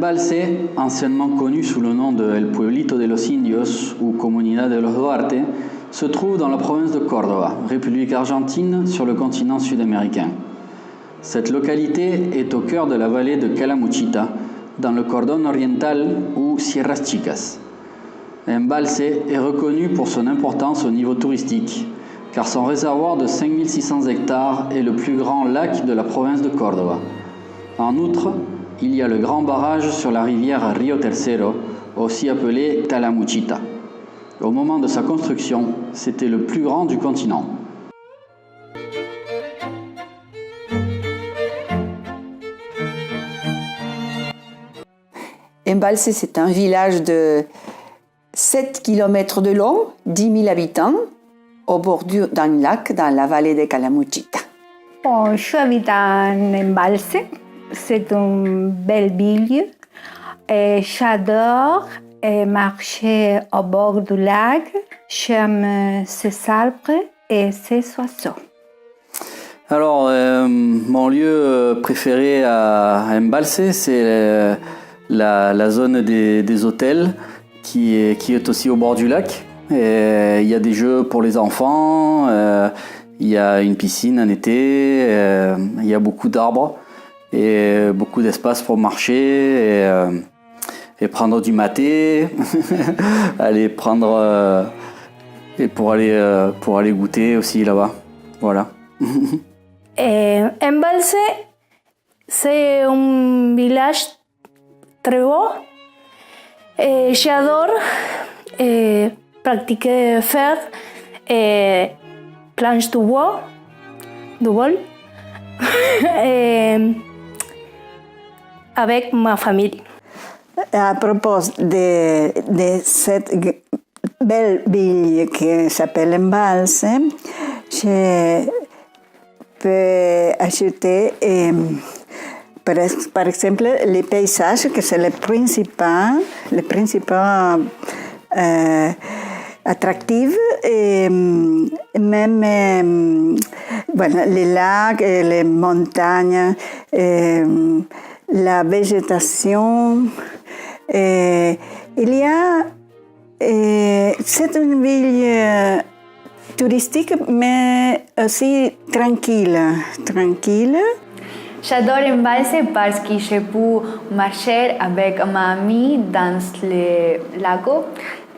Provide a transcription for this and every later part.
Embalse, anciennement connu sous le nom de El Pueblito de los Indios ou Comunidad de los Duarte, se trouve dans la province de Córdoba, République argentine sur le continent sud-américain. Cette localité est au cœur de la vallée de Calamuchita, dans le Cordón Oriental ou Sierras Chicas. Embalse est reconnu pour son importance au niveau touristique, car son réservoir de 5600 hectares est le plus grand lac de la province de Córdoba. En outre, il y a le grand barrage sur la rivière Río Tercero, aussi appelé Calamuchita. Au moment de sa construction, c'était le plus grand du continent. Embalse, c'est un village de 7 km de long, 10 000 habitants, au bord d'un lac dans la vallée de Calamuchita. Bon, je habite en Embalse. C'est une belle ville. Et j'adore marcher au bord du lac. J'aime ces arbres et ces oiseaux. Alors, mon lieu préféré à Embalse, c'est la zone des hôtels qui est aussi au bord du lac. Et il y a des jeux pour les enfants, il y a une piscine en été, il y a beaucoup d'arbres et beaucoup d'espace pour marcher et prendre du maté, aller prendre et pour aller goûter aussi là-bas. Voilà. Embalse, c'est un village très beau. J'adore pratiquer, faire planche de vol avec ma famille. À propos de cette belle ville qui s'appelle Embalse, je peux ajouter par exemple les paysages, que c'est le principal attractif, et même voilà, les lacs, et les montagnes, et la végétation. Et il y a, c'est une ville touristique, mais aussi tranquille. J'adore Embalse parce que je peux marcher avec ma amie dans le lac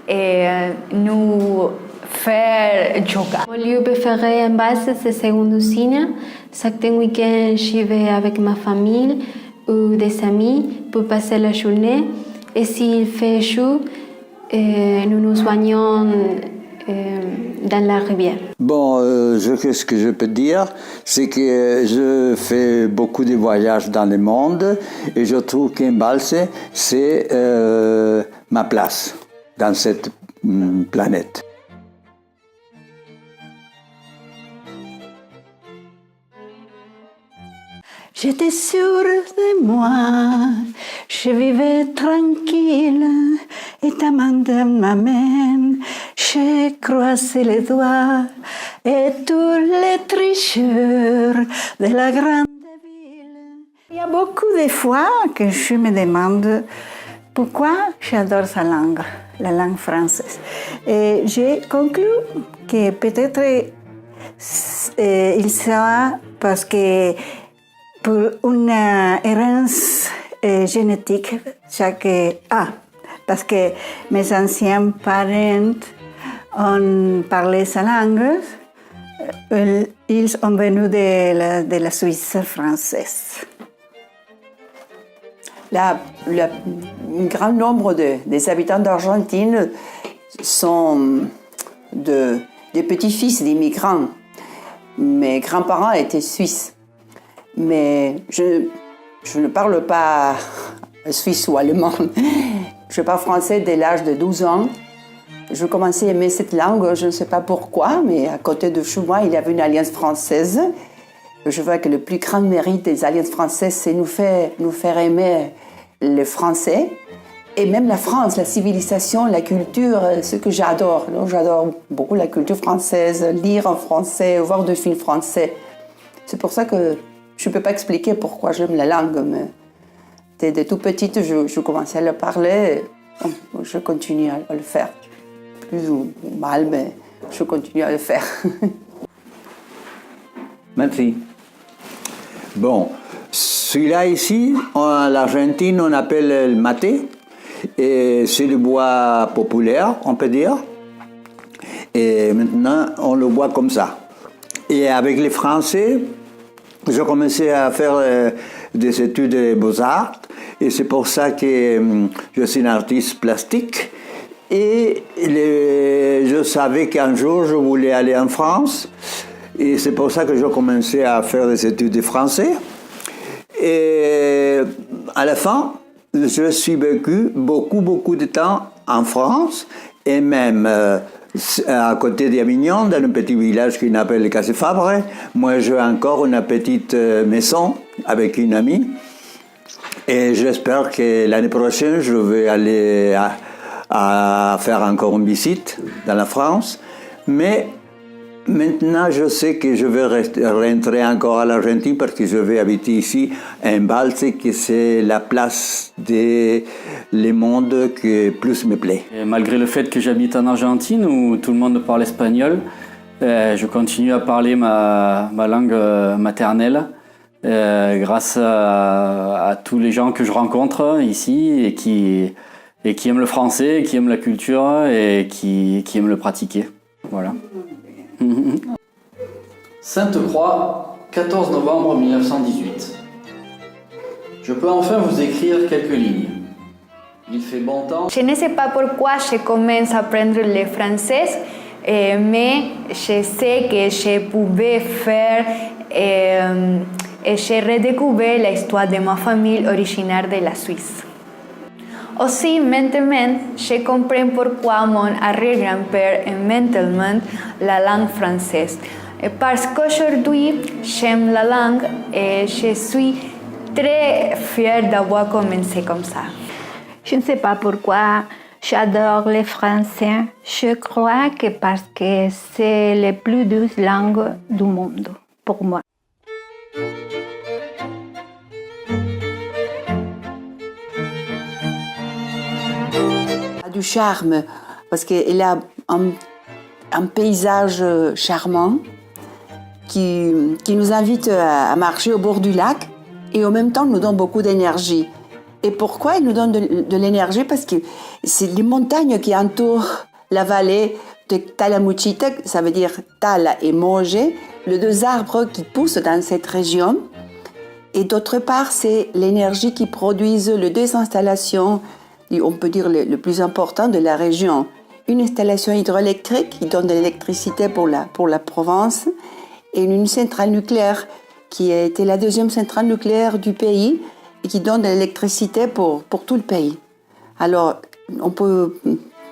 et nous faire yoga. Mon lieu préféré à Embalse, c'est Segundusina. Chaque week-end, je vais avec ma famille ou des amis pour passer la journée. Et s'il fait chaud, nous nous soignons dans la rivière. Bon, ce que je peux dire, c'est que je fais beaucoup de voyages dans le monde et je trouve qu'Embalse, c'est ma place dans cette planète. J'étais sûre de moi, je vivais tranquille, et ta main dans ma main, j'ai croisé les doigts, et tous les tricheurs de la grande ville. Il y a beaucoup de fois que je me demande pourquoi j'adore sa langue, la langue française. Et j'ai conclu que peut-être il sera parce que pour une errance génétique, parce que mes anciens parents ont parlé sa langue, ils sont venus de la Suisse française. Un grand nombre des habitants d'Argentine sont des petits-fils d'immigrants. Mes grands-parents étaient suisses. Mais je ne parle pas suisse ou allemand. Je parle français dès l'âge de 12 ans. Je commençais à aimer cette langue, je ne sais pas pourquoi, mais à côté de chez moi, il y avait une alliance française. Je vois que le plus grand mérite des alliances françaises, c'est nous faire aimer les Français et même la France, la civilisation, la culture, ce que j'adore. Donc, j'adore beaucoup la culture française, lire en français, voir des films français. C'est pour ça que je ne peux pas expliquer pourquoi j'aime la langue, mais de tout petite, je commençais à le parler. Je continue à le faire. Plus ou mal, mais je continue à le faire. Merci. Bon, celui-là ici, en l'Argentine, on appelle le maté. Et c'est le bois populaire, on peut dire. Et maintenant, on le boit comme ça. Et avec les Français, j'ai commencé à faire des études de beaux-arts. Et c'est pour ça que je suis un artiste plastique. Et je savais qu'un jour, je voulais aller en France. Et c'est pour ça que j'ai commencé à faire des études de français. Et à la fin, je suis vécu beaucoup de temps en France. Et même à côté d'Avignon, dans un petit village qui s'appelle Casefabre, moi j'ai encore une petite maison avec une amie. Et j'espère que l'année prochaine, je vais aller à faire encore une visite dans la France. Mais maintenant, je sais que je vais rentrer encore à l'Argentine parce que je vais habiter ici à Embalse, qui c'est la place du monde qui plus me plaît. Et malgré le fait que j'habite en Argentine où tout le monde parle espagnol, je continue à parler ma langue maternelle grâce à tous les gens que je rencontre ici et qui aiment le français, qui aiment la culture et qui aiment le pratiquer. Voilà. Sainte-Croix, 14 novembre 1918. Je peux enfin vous écrire quelques lignes. Il fait bon temps. Je ne sais pas pourquoi je commence à apprendre le français, mais je sais que je pouvais faire et j'ai redécouvert l'histoire de ma famille originaire de la Suisse. Aussi, maintenant, je comprends pourquoi mon arrière-grand-père aimait tellement la langue française. Parce qu'aujourd'hui, j'aime la langue et je suis très fière d'avoir commencé comme ça. Je ne sais pas pourquoi j'adore le français. Je crois que parce que c'est la plus douce langue du monde pour moi. Du charme, parce qu'il a un paysage charmant qui nous invite à marcher au bord du lac et en même temps nous donne beaucoup d'énergie. Et pourquoi il nous donne de l'énergie? Parce que c'est les montagnes qui entourent la vallée de Talamuchita, ça veut dire Tala et Moge, les deux arbres qui poussent dans cette région. Et d'autre part, c'est l'énergie qui produisent les deux installations, on peut dire le plus important de la région. Une installation hydroélectrique qui donne de l'électricité pour la Provence et une centrale nucléaire qui a été la deuxième centrale nucléaire du pays et qui donne de l'électricité pour tout le pays. Alors, on peut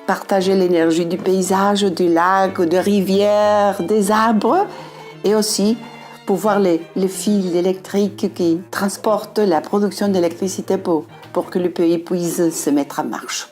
partager l'énergie du paysage, du lac, de rivières, des arbres et aussi pour voir les fils électriques qui transportent la production d'électricité pour que le pays puisse se mettre en marche.